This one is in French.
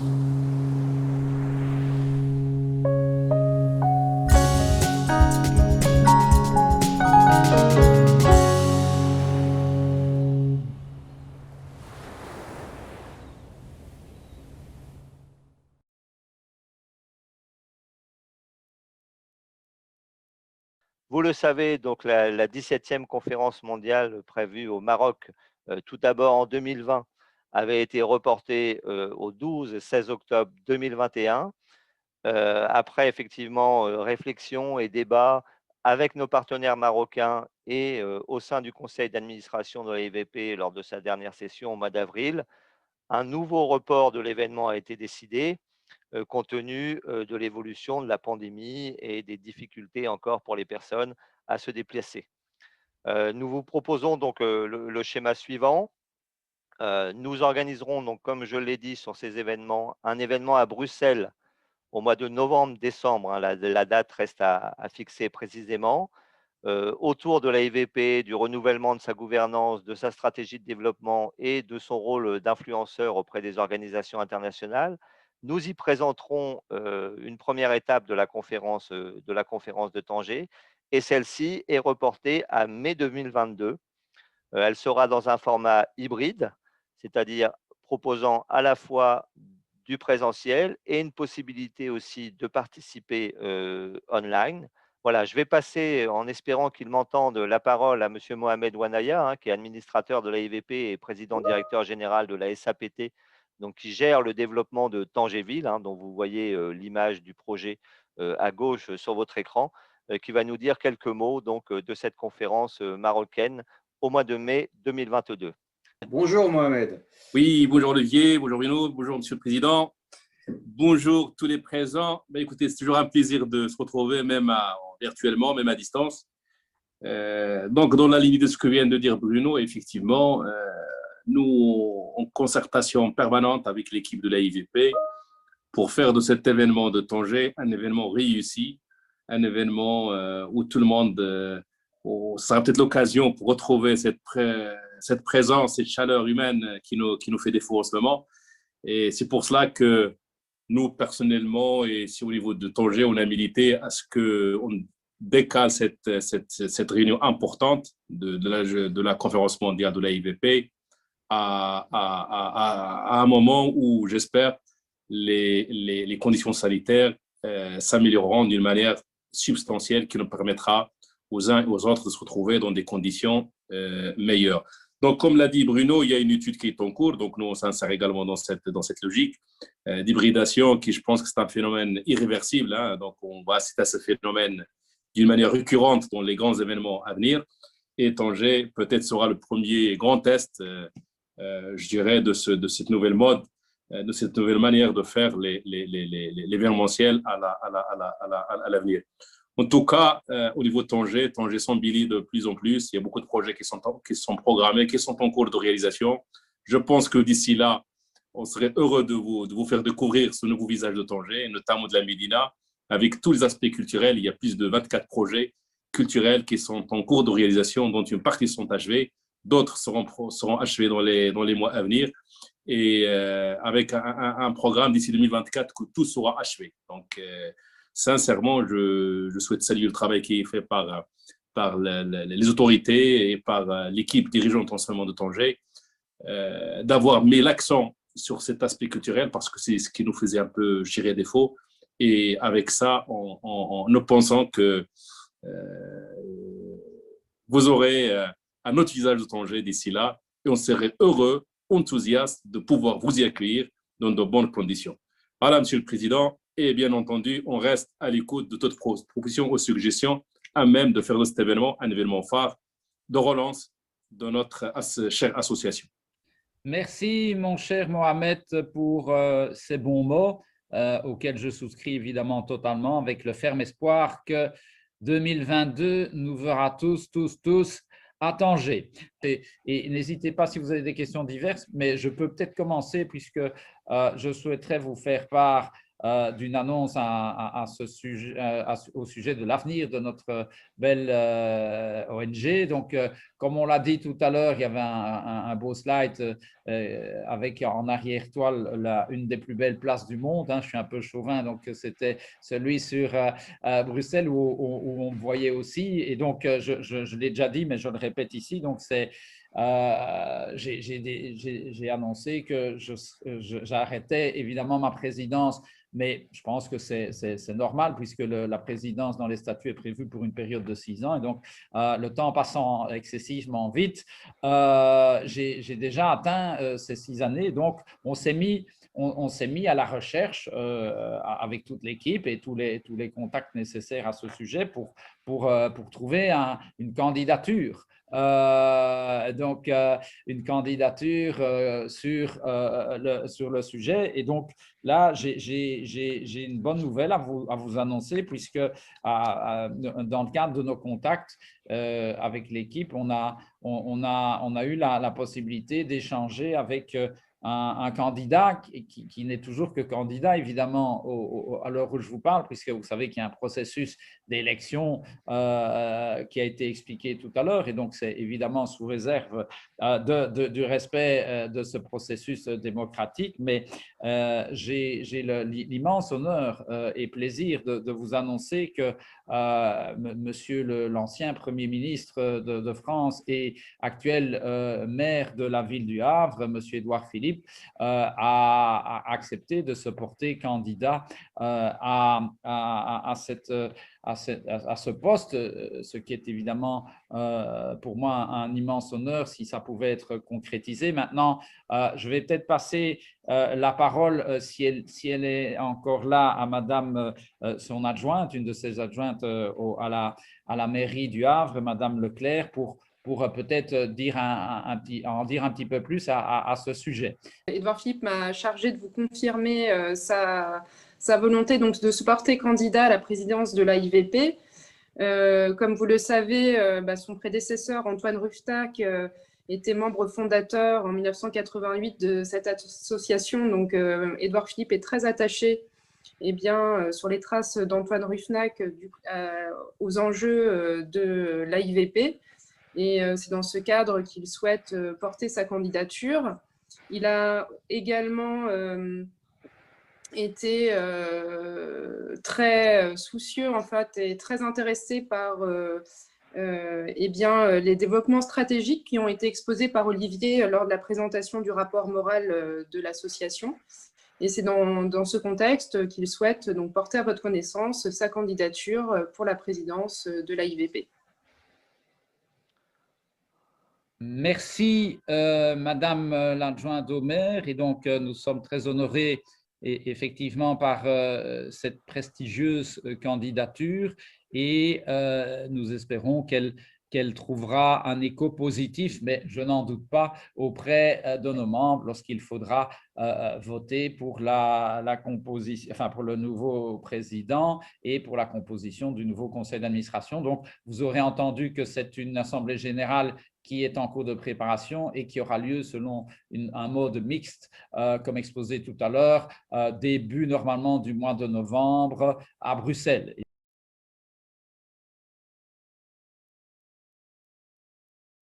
Vous le savez, donc la 17e conférence mondiale prévue au Maroc, tout d'abord en 2020, avait été reportée au 12 et 16 octobre 2021. Après effectivement réflexion et débat avec nos partenaires marocains et au sein du conseil d'administration de l'AIVP lors de sa dernière session au mois d'avril, un nouveau report de l'événement a été décidé compte tenu de l'évolution de la pandémie et des difficultés encore pour les personnes à se déplacer. Nous vous proposons donc le schéma suivant. Nous organiserons donc, comme je l'ai dit sur ces événements, un événement à Bruxelles au mois de novembre-décembre, hein, la date reste à fixer précisément, autour de l'AIVP, du renouvellement de sa gouvernance, de sa stratégie de développement et de son rôle d'influenceur auprès des organisations internationales. Nous y présenterons une première étape de la conférence de Tanger et celle-ci est reportée à mai 2022. Elle sera dans un format hybride, c'est-à-dire proposant à la fois du présentiel et une possibilité aussi de participer online. Voilà, je vais passer, en espérant qu'il m'entende, la parole à Monsieur Mohamed Ouanaya, hein, qui est administrateur de l'AIVP et président directeur général de la SAPT, donc qui gère le développement de Tangéville, hein, dont vous voyez l'image du projet à gauche sur votre écran, qui va nous dire quelques mots donc, de cette conférence marocaine au mois de mai 2022. Bonjour Mohamed. Oui, bonjour Olivier, bonjour Bruno, bonjour Monsieur le Président, bonjour tous les présents. Écoutez, c'est toujours un plaisir de se retrouver, même virtuellement, même à distance. Donc, dans la ligne de ce que vient de dire Bruno, effectivement, nous, en concertation permanente avec l'équipe de l'AIVP, pour faire de cet événement de Tanger un événement réussi, un événement où tout le monde, ça sera peut-être l'occasion pour retrouver cette présence, cette chaleur humaine qui nous fait défaut en ce moment. Et c'est pour cela que nous, personnellement, et si au niveau de Tanger, on a milité à ce qu'on décale cette réunion importante de la conférence mondiale de l'AIVP à un moment où, j'espère, les conditions sanitaires s'amélioreront d'une manière substantielle qui nous permettra aux uns et aux autres de se retrouver dans des conditions meilleures. Donc, comme l'a dit Bruno, il y a une étude qui est en cours, donc nous, on s'insère également dans cette logique d'hybridation qui, je pense que c'est un phénomène irréversible. Hein, donc, on va assister à ce phénomène d'une manière récurrente dans les grands événements à venir. Et Tanger, peut-être, sera le premier grand test, je dirais, de cette nouvelle mode, de cette nouvelle manière de faire l'événementiel à l'avenir. En tout cas, au niveau de Tanger s'embellit de plus en plus. Il y a beaucoup de projets qui sont programmés, qui sont en cours de réalisation. Je pense que d'ici là, on serait heureux de vous faire découvrir ce nouveau visage de Tanger, notamment de la Médina, avec tous les aspects culturels. Il y a plus de 24 projets culturels qui sont en cours de réalisation, dont une partie sont achevés, d'autres seront achevés dans les mois à venir. Et avec un programme d'ici 2024 que tout sera achevé. Donc, sincèrement, je souhaite saluer le travail qui est fait par les autorités et par l'équipe dirigeante en ce moment de Tanger, d'avoir mis l'accent sur cet aspect culturel parce que c'est ce qui nous faisait un peu chirer défaut. Et avec ça, en pensant que vous aurez un autre visage de Tanger d'ici là et on serait heureux, enthousiaste de pouvoir vous y accueillir dans de bonnes conditions. Voilà, Monsieur le Président. Et bien entendu, on reste à l'écoute de toute proposition ou suggestion à même de faire de cet événement un événement phare de relance de notre chère association. Merci, mon cher Mohamed, pour ces bons mots auxquels je souscris évidemment totalement, avec le ferme espoir que 2022 nous verra tous à Tanger. Et n'hésitez pas si vous avez des questions diverses, mais je peux peut-être commencer puisque je souhaiterais vous faire part d'une annonce au sujet de l'avenir de notre belle ONG. Donc, comme on l'a dit tout à l'heure, il y avait un beau slide avec en arrière-toile une des plus belles places du monde. Hein. Je suis un peu chauvin, donc c'était celui sur Bruxelles où on me voyait aussi. Et donc, je l'ai déjà dit, mais je le répète ici. Donc, j'ai annoncé que j'arrêtais évidemment ma présidence, mais je pense que c'est normal puisque la présidence dans les statuts est prévue pour une période de 6 ans. Et donc, le temps passant excessivement vite, j'ai déjà atteint ces 6 années. Donc, on s'est mis à la recherche avec toute l'équipe et tous les contacts nécessaires à ce sujet pour trouver une candidature. Donc, une candidature sur le sujet. Et donc, là, j'ai une bonne nouvelle à vous annoncer puisque dans le cadre de nos contacts avec l'équipe, on a eu la possibilité d'échanger avec un candidat qui n'est toujours que candidat, évidemment, à l'heure où je vous parle, puisque vous savez qu'il y a un processus d'élection qui a été expliqué tout à l'heure, et donc c'est évidemment sous réserve du respect de ce processus démocratique, mais j'ai l'immense honneur et plaisir de vous annoncer que monsieur l'ancien Premier ministre de France et actuel maire de la ville du Havre, monsieur Édouard Philippe, a accepté de se porter candidat à ce poste, ce qui est évidemment pour moi un immense honneur si ça pouvait être concrétisé. Maintenant, je vais peut-être passer la parole, si elle est encore là, à Madame son adjointe, une de ses adjointes à la mairie du Havre, Madame Leclerc, pour peut-être en dire un petit peu plus à ce sujet. Édouard Philippe m'a chargé de vous confirmer sa volonté donc, de se porter candidat à la présidence de l'AIVP. Comme vous le savez, son prédécesseur, Antoine Ruffstack, était membre fondateur en 1988 de cette association. Donc, Édouard Philippe est très attaché sur les traces d'Antoine Ruffstack aux enjeux de l'AIVP. Et c'est dans ce cadre qu'il souhaite porter sa candidature. Il a également été très soucieux en fait, et très intéressé par les développements stratégiques qui ont été exposés par Olivier lors de la présentation du rapport moral de l'association. Et c'est dans ce contexte qu'il souhaite donc porter à votre connaissance sa candidature pour la présidence de l'AIVP. Merci, Madame l'adjointe au maire. Et donc, nous sommes très honorés effectivement par cette prestigieuse candidature et nous espérons qu'elle trouvera un écho positif, mais je n'en doute pas, auprès de nos membres lorsqu'il faudra voter pour la composition, enfin pour le nouveau président et pour la composition du nouveau conseil d'administration. Donc, vous aurez entendu que c'est une assemblée générale qui est en cours de préparation et qui aura lieu selon un mode mixte, comme exposé tout à l'heure, début normalement du mois de novembre à Bruxelles.